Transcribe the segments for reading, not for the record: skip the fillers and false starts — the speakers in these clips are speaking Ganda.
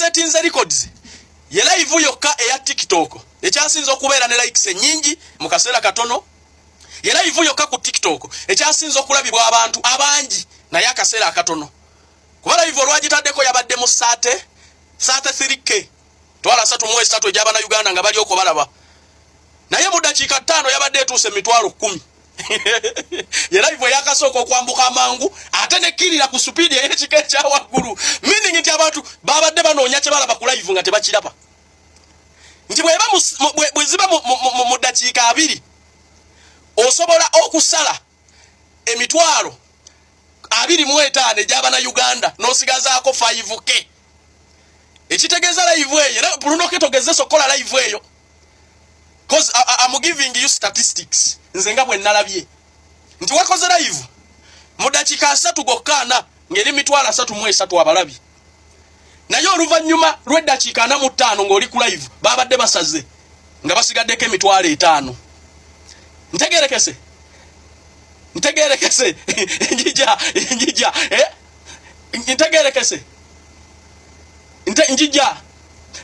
setinze records ye live yokka eya TikTok ekyasinze okubeera ne likes nyingi mu kaseera katono ye live yokka ku TikTok ekyasinze okulabibwa abantu abangi naye akaseera katono kuba live olwagitaddeko yabadde mu sate 3K twala 3 ejabana Uganda nga bali okubalaba naye mu dakiika 5 yabadde etuuse mitwalo 10 ye live yakasooka okwambuka amangu ate ne kirira ku speed y'ekika ekya waggulu meaning nti abantu babadde banoonya kye balaba ku live nga tebakiraba nti bwe ziba mu dakiika 2 osobola okusala emitwalo 25 ejabana Uganda n'osigazaako 5K ekitegeeza live eyo era Bruno ketogeze sokola live eyo cause I'm giving you statistics nze nga bwe nalabye nti wakoze live mu dakiika 3 gokkaana ngeri mitwalo 33 abalabi naye oluvannyuma lw'eddakiika 45 ng'oli ku live babadde basaze nga basigaddeko emitwalo 5 ntegeerekese njija ntegeerekese njija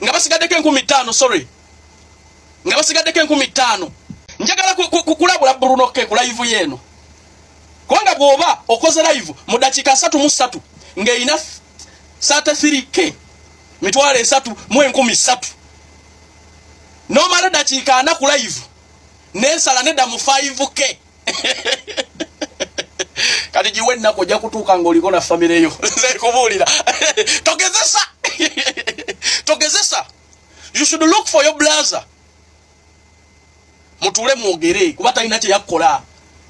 nga basigaddeko 15 sorry nga basigaddeko 15 njagala kulabula Bruno K ku live yeno kubanga bw'oba okoze live mu dakiika 3 ng'erina 33K mitwalo 3 nomala dakiika 4 ku live nesala nedda mu 5K kati jiwe nako ojja kutuuka ng'oliko na famire yo nze kubuulira togezesa you should look for your brother mutule mwogere kuba talina kye yakkola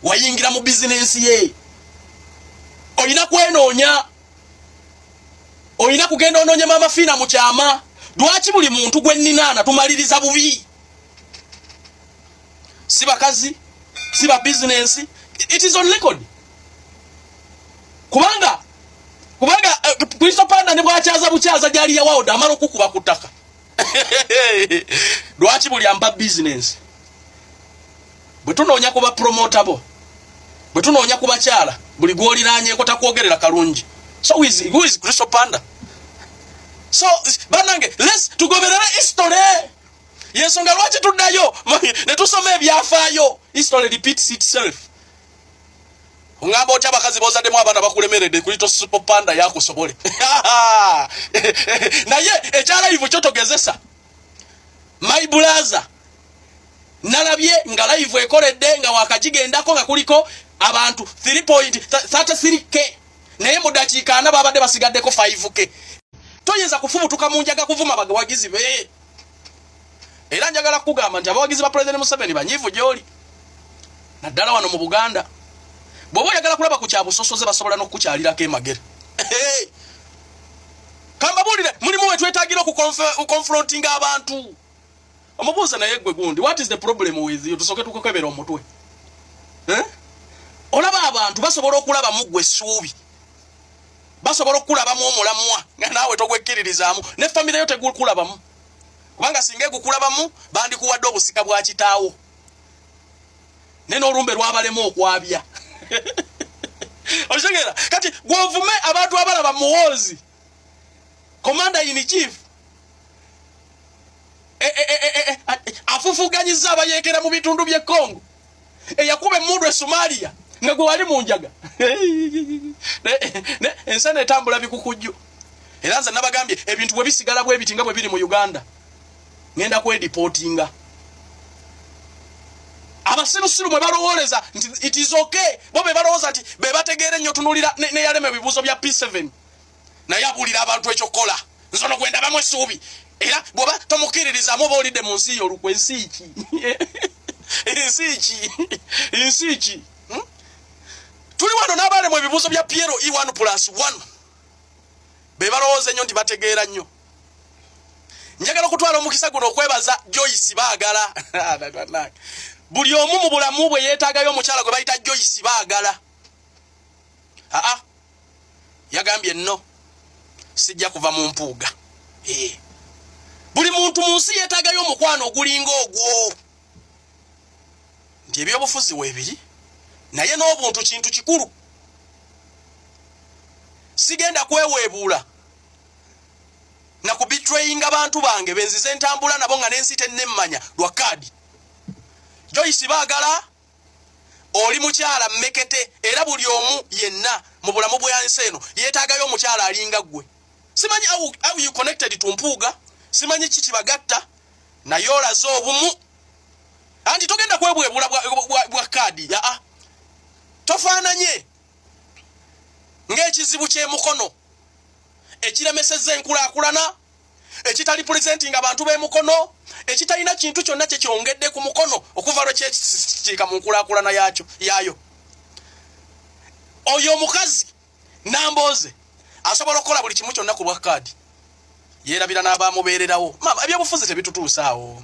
wayingira mu business ye olina kwenoonya olina kugenda onoonya mama fina mu kyama lwaki buli muntu gwe nninaana tumaliriza bubi si bakazi si ba business it is on record kubanga Crystal Panda ne bwakyaza bukyaza gyali ya wawuda amala okukuba ku ttaka lwaki buli amba business bwe tunoonya kuba promotable bwe tunoonya kuba kyala buli gwoliraanyeko takwogerera kalungi so who is Crystal Panda so banange let's tugoberere history yensonga lwaki tuddayo ne tusoma ebyafaayo history repeats itself ungamba otya abakazi bozaddemu abaana bakulemeredde kulito Super Panda yakusobole naye ekyala live kyo togezesa my brother nalabye nga live ekoledde nga wakagigendako nga kuliko abantu 3.33K naye mu dakiika 4 babadde basigaddeko 5K toyinza kufubutuka mu njaga kuvuma abawagizi be era njagala kugamba nti abawagizi ba President Museveni banyivu gyoli naddala wano mu Buganda bw'oba oyagala kulaba ku kyabusosoze basobola n'okukukyalirako emagere kambabuulire mulimu we twetaagira okukonfrontinga abantu omubuuza naye gwe gundi what is the problem with you tusooke tukukebera omutwe olaba abantu basobola okulabamu gwe essuubi basobola okulabamu omulamwa nga naawe togwekkiririzaamu ne famire yo tegukulabamu kubanga singa egukulabamu bandikuwadde obusika bwa kitaawo ne n'olumbe lwabalemu okwabya oshegera kati gwovume abantu abalaba muwozi commander in chief afufuganyiza abayekera mu bitundu by'e Congo eyakuba emmundu e Somalia nga gwe wali mu njaga ensana etambula bikukujju era nze nabagambye ebintu bwe bisigala bwe biti nga bwe biri mu Uganda ngenda kwedipotinga abasirusiru mwe balowoleza nti it is okay bo be balowooza nti be bategeere nnyo tunulira ne yalema ebibuuzo bya P7 naye abuulira abantu ekyokola nsono gwenda bamwe essuubi era bw'oba tomukiririzamu oba olidde mu nsi olukwe ensi ki tuli wano n'abalemu ebibuuzo bya Piero E1+1 be balowooza ennyo nti bategeera nnyo njagala okutwala omukisa guno okwebaza Joyce Baagala buli omu mu bulamu bwe yeetaagayo omukyala gwe bayita Joyce Baagala yagambye nno sijja kuva mu mpuuga buli muntu mu nsi yeetaagayo omukwano ogulinga ogwo nti ebyobufuzi weebiri naye n'obuntu kintu kikulu sigenda kweweebuula na ku betraying abantu bange benzize entambula nabo nga nensite nemmanya lwa kadi. Joyce Baagala oli mukyala mmekete era buli omu yenna mu bulamu bw'ensi eno yeetaagayo omukyala alinga ggwe. Simanyi how you connected to Mpuuga, simanyi kiki bagatta naye olaze obumu. Anti togenda kwebwebula bwa kadi yaa tofaananye ng'ekizibu ky'emukono ekiremesezza enkulaakulana, ekitali presenting abantu b'emukono, ekitalina kintu kyonna kye kyongedde ku mukono okuva lwe kyekikiika mu nkulaakulana yaayo. Oyo omukazi Nambooze asobola okukola buli kimu kyonna ku lwa kadi. Yeerabira n'abaamubeererawo. Mama, ebyobufuzi tebitutuusaawo.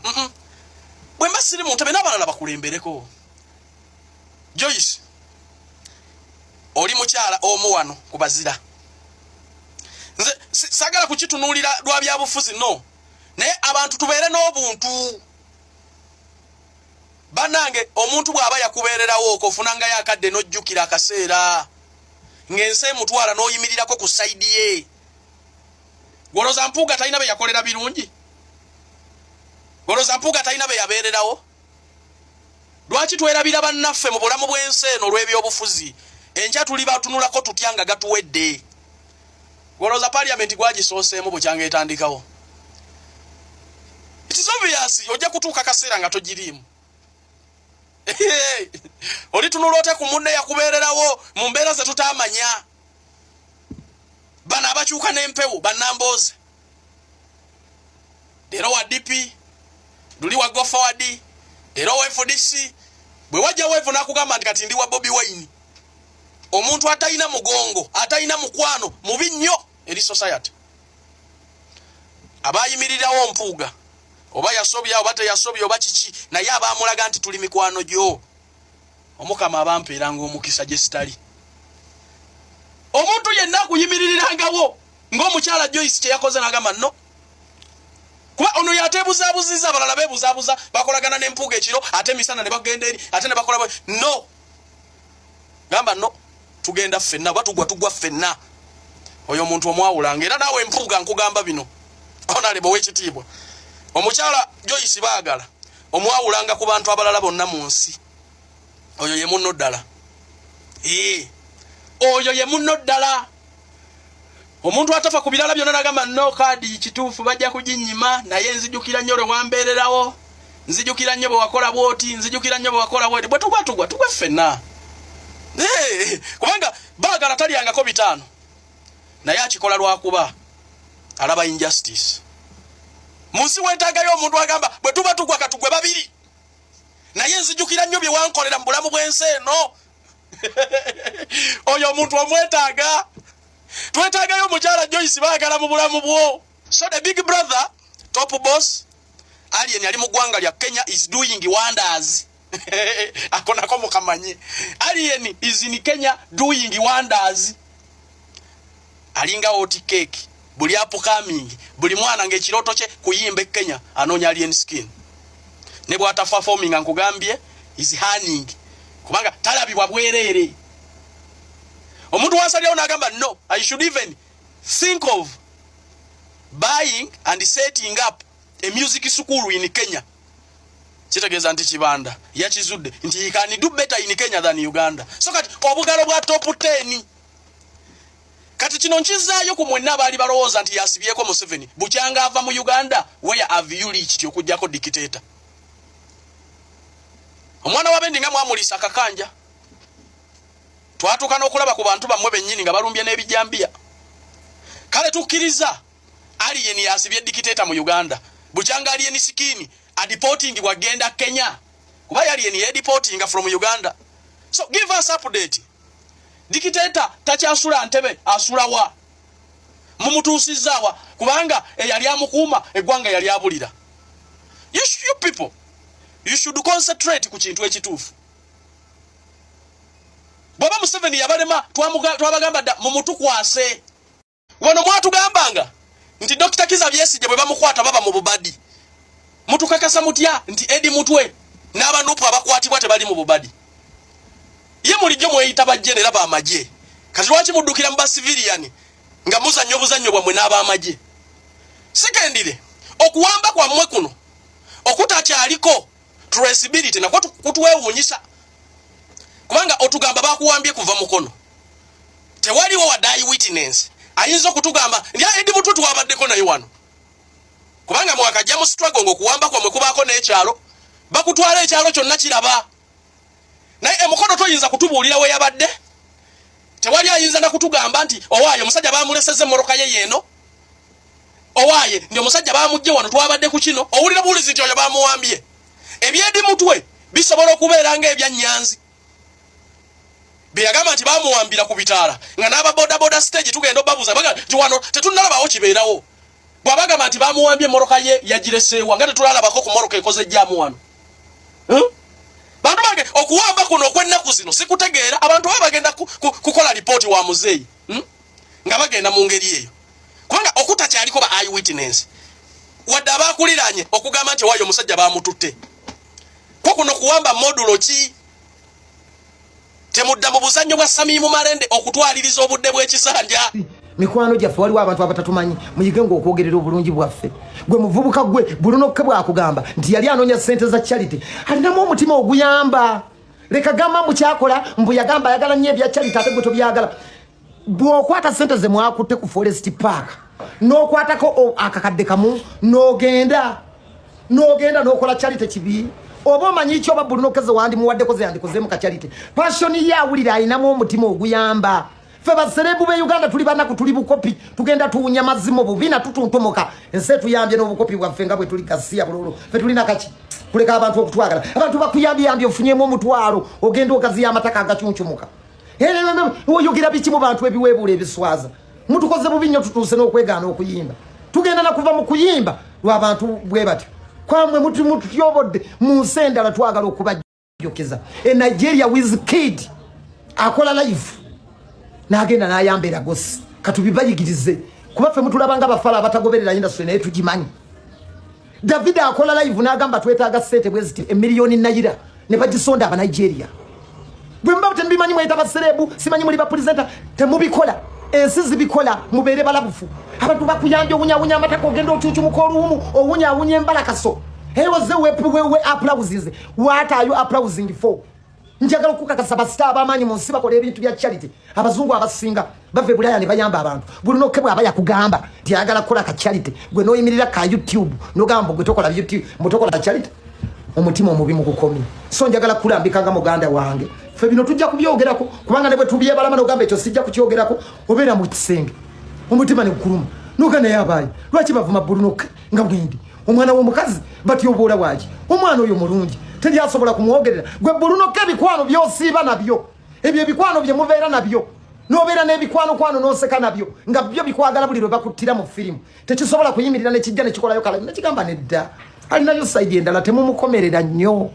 Bwe mba siri muntu n'abalala bakulembereko. Joyce, oli mukyala omu wano ku bazira. Nze sagala kukitunuulira lwa byabufuzi no. Naye abantu tubeere n'obuntu. Bannange omuntu bw'aba yakubeererawo okofunangayo akadde n'ojjukira akaseera. Ng'ensi emutwala n'oyimirirako ku sayidi ye. Goloza Mpuuga talina be yakolera birungi? Goloza Mpuuga talina be yabeererawo? Lwaki twerabira bannaffe mu bulamu bw'ensi eno olw'ebyobufuzi? Enkya tuli batunulako tutya nga gatuwedde. Goloza parliament gwagisooseemu bukyanga etandikawo. It is obvious ojja kutuuka kaseera nga togiriimu. Oli tunula ote ku munne yakubeererawo mu mbeera ze tutaamanya. Bano abakyuka n'empewo bannambooze. Leero wa DP, luli wa Go Forward, leero wa FDC, bwe wajja weevu n'akugamba nti kati ndi wa Bobi Wine. Omuntu atalina mugongo, atalina mukwano, mubi nnyo eri society. Abayimirirawo Mpuuga, oba yasobya oba teyasobya oba kiki, naye abaamulaga nti tuli mikwano gyo. Omukama abampeeranga omukisa gye sitali. Omuntu yenna akuyimirirangawo ng'omukyala Joyce kye yakoze n'agamba no. Kuba ono yateebuzaabuziza abalala beebuzaabuza bakolagana n'Empuuga ekiro ate misana ne bagenda eri ate ne bakola no. Gamba no. Tugenda ffenna tugwa ffenna. Oyo omuntu omwawulanga era naawe Mpuuga nkugamba bino. Onalebo w'ekitiibwa. Omukyala Joyce Baagala omwawulanga ku bantu abalala bonna mu nsi. Oyo ye munno ddala. Oyo ye munno ddala. Omuntu atafa ku birala byonna n'agamba no kadi kituufu bajja kuginnyima naye nzijukira nnyo lwe wambeererawo. Nzijukira nnyo bwe wakola bw'oti, nzijukira nnyo bwe wakola bw'oti. Bwe tugwa ffenna. Kubanga Baagala talyangako bitaano. Naye akikola lwakuba alaba injustice. Munsi weetaagayo omuntu agamba bwe tuba tugwa katugwe babiri. Naye nzijukira nnyo bye wankolera mu bulamu bw'ensi eno. Oyo omuntu omwetaaga. Twetaagayo omukyala Joyce Baagala mu bulamu bwo. So the big brother, top boss, Alien yali mu ggwanga lya Kenya is doing wonders. Akonako mukamanye. Alien is in Kenya doing wonders. Alinga oti cake. Buli upcoming. Buli mwana ng'ekiroto kye kuyimba Kenya anoonya Alien skin. Ne bw'ata performing ankugambye is hunning. Kubanga talabibwa bwereere. Omuntu wasalyawo n'agamba no, I should even think of buying and setting up a music school in Kenya. Kitegeeza nti kibanda yakizudde nti he can do better in Kenya than Uganda. So kati obugalo bwa top 10 kati kino nkizaayo ku mwenna abaali balowooza nti yasibyeko Museveni bukyanga ava mu Uganda. Where have you reached okujjako dictator? Omwana wa Bendi nga mwamulisa akakanja. Twatuuka n'okulaba ku bantu bammwe bennyini nga balumbye n'ebijambiya. Kale tukkiriza Alien yasibye dictator mu Uganda. Bukyanga Alien sikini adiporting wagenda Kenya. Kuba Alien yediporting from Uganda. So give us update. Dictator takyasula Ntebe asula wa? Mumutuusizaawa kubanga eyali amukuuma eggwanga yali abulira. You people, you should concentrate ku kintu ekituufu. Bwaba Museveni yabalema twabagamba dda mumutukwase. Wano mwatugambanga nti Dr. Kizza Besigye bwe bamukwata baba mu bubadi. Mutukakasa mutya nti Edi Mutwe n'abanupu abakwatibwa tebali mu bubadi. Ye mulijjo mweyita bajjenera b'amagye. Kati lwaki muddukira mu basiviliani nga muzannyo obuzannyo bwammwe n'ab'amagye? Secondly, okuwamba kwa mmwe kuno okutacyaliko traceability nakwo kutuwewuunyisa kubanga otugamba bakuwambye kuva mukono tewaliwo wadayi witness ayinza okutugamba ndya Edi Mututu wabaddeko naye wano kubanga mwakajja mu struggle ng'okuwamba kwamwe kubaako n'ekyalo bakutwala ekyalo kyonna kiraba naye mukono toyinza kutubuulira we yabadde tewali ayinza na kutugamba nti owaayo omusajja bamuleseze mmoroka ye yeeno owaaye ndi omusajja bamujje wano twabadde ku kino owulira buulizi nti oyo bamuwambye ebyedi mutwe bisobola okubeera ng'ebya Nyanzi beyagamba nti bamuwambira ku bitaala nga n'aba boda stage tugenda obabuuza baga nti wano tetunnalabawo kibeerawo bw'abagamba nti bamuwambye mmoroka ye yagireseewa nga tetulalabako ku mmoroka ekoze ejjaamu wano bantu bange okuwamba kuno okwennaku zino sikutegeera abantu baba bagenda kukola lipooti wa muzeeyi nga bagenda mu ngeri eyo kubanga okutakyaliko ba eyewitness wadde abakuliranye okugamba nti waayo omusajja bamututte ko kuno kuwamba modulo ki temudda mu buzannyo bwa Samimu Malende okutwaliriza obudde bw'ekisanja mikwano gyaffe waliwo abantu abatatumanyi muyige ng'okwogerera obulungi bwaffe gwe muvubuka gwe Brunoke bwakugamba nti yali anoonya ssente za charity alinamu omutima oguyamba leka gamba mbu kyakola mbu yagamba ayagala nnyo ebya charity ate gwe tobyagala bw'okwata ssente ze mwakutte ku Forest Park n'okwatako akakadde kamu n'ogenda n'okola charity kibi oba omanyi kyoba Brunoke ze wandimuwaddeko ze yandikozeemu ka charity passion ye awulira alinamu omutima oguyamba fe baserebu be Uganda tuli banaku tuli bukopi tugenda tuunya mazimo bubina tutuntomoka ense tuyambye n'obukopi bwaffe nga bwe tuli gasiya bulolo fe tuli nakaki kuleka abantu okutwagala abantu bakuyambye ofunyemu omutwalo ogenda okaziya amataka agachunchumuka oyogira biki mu bantu ebiweebula ebiswaza mutukoze bubi nnyo tutuuse n'okwegaana okuyimba tugenda na kuva mu kuyimba lw'abantu bwe batyo kwamwe mutyobodde mu nsi endala twagala okubajjokeza Nigeria Wizkid akola live nagenda nayambera gosi katubibayigirize kuba ffe mutulabanga abafala abatagoberera industry naye tugimanyi David akola live nagamba twetaaga sente bweziti emiliyoni nayira ne bagisonda aba Nigeria bwe mba tembimanyi mweta baserebu simanyi muli ba presenter temubikola ensi zibikola mubeere balabufu abantu bakuyambye obunyawunya amataka ogenda okyukyumuka oluumu owunyawunya embalakaso ewoze we applauses what are you applauding for njagala okukakasa basita abamanyi mu nsi bakola ebintu bya charity abazungu abasinga bave Bulaya ne bayamba abantu Brunoke bw'aba yakugamba nti ayagala kukola ka charity gwe n'oyimirira ka YouTube n'ogamba gwe tokola YouTube mutokola charity omutima omubi mu kukomi so njagala kulambika nga muganda wange fe bino tujja kubyogerako kubanga ne bwe tubyebalama n'ogamba ekyo sijja kukyogerako obeera mu kisenge omutima ne gukuluma n'oganda yabaye lwaki bavuma Brunoke nga bwendi omwana w'omukazi bati obwola bwaki omwana oyo mulungi teri asobola kumwogerera gwe Brunoke ebikwano byosiiba nabyo ebyo ebikwano bye mubeera nabyo n'obeera n'ebikwano n'oseka nabyo nga byo bikwagala buli lwe bakuttira mu firimu tekisobola kuyimirira ne kijja ne kikolayo kala nekigamba nedda alinayo sayidi endala temumukomerera nnyo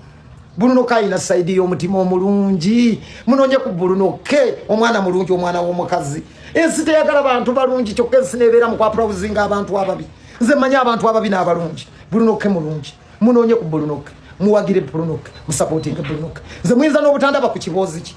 Brunoke alina sayidi y'omutima omulungi munoonye ku Brunoke omwana mulungi omwana w'omukazi ensi teyagala bantu balungi kyokka ensi neebeera mu kwapurawuzinga abantu ababi nze mmanyi abantu ababi n'abalungi Brunoke mulungi munoonye ku Brunoke muwagire Brunoke musupporting Brunoke nze muyinza n'obutandaba ku kiboozi ki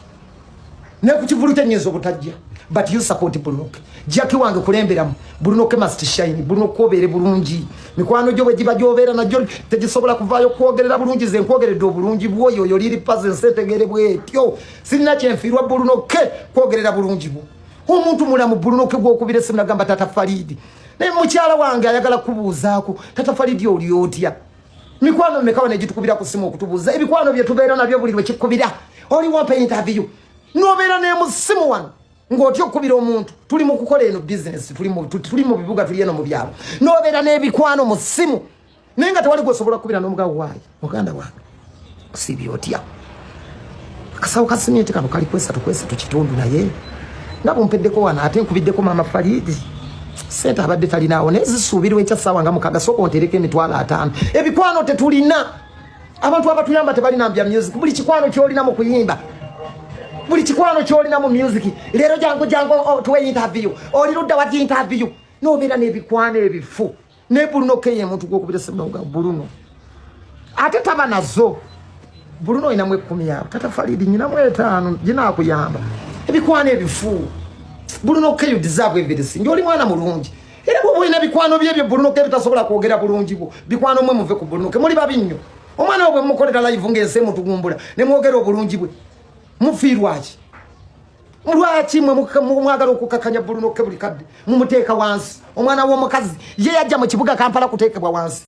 ne ku kivulu kyennyinza obutajja but you support Brunoke jaki wange kulemberamu Brunoke must shine Brunoke obeere bulungi mikwano gyo bwe giba gyobeera najjo tegisobola kuvaayo kwogerera bulungi ze nkwogeredde obulungi bwoyo oyo liri paze nsetegere bwetyo sirina kyenfiirwa Brunoke kwogerera bulungi bwo omuntu mulamu Brunoke gw'okubira essimu nagamba tata Faridi naye mukyala wange ayagala kubuuzaako tata Faridi oli otya mikwano mekawa negitukubira ku simu okutubuuza ebikwano bye tubeera nabyo buli lwe kikubira oli wampa interview n'obeera ne mu simu wano ng'otya okukubira omuntu tuli mu kukola eno business tuli mu bibuga tuli eno mu byalo n'obeera n'ebikwano mu simu naye nga tewali gwosobola kukubira n'omugabo waayi muganda wange sibi otya akasawo ka simenti kano kali kwesatu kitundu naye nga bumpeddeko wano ate nkubiddeko maama Faridi sente abadde talinaawo naye zisuubirwa ekyassaawa nga mukaga sooka ontereko emitwalo 5 ebikwano tetulina abantu abatuyamba tebalina mbya music buli kikwano kyolina mu kuyimba buli kikwano kyolina mu music leero jangu tuwe interview oli ludda wati interview n'obeera n'ebikwano ebifu ne Brunoke ye muntu gw'okubira essimu nga Bruno ate taba nazo Bruno inamu 10 yawe tata Faridi nyinamu 5 ginaakuyamba ebikwano ebifu Brunoke you deserve everything oli mwana mulungi era bwo ina bikwano byebyo Bruno ke bitasobola kwogera bulungi bwo bikwano mwe muve ku Bruno ke muli babinyo omwana obwe mukolera live ngese mutugumbula ne mwogera obulungi bwe mufiirwaji mulwaki mwe mwagala okukakanya Bruno ke buli kadde mumuteeka wansi omwana w'omukazi ye yajja mu kibuga Kampala kuteekebwa wansi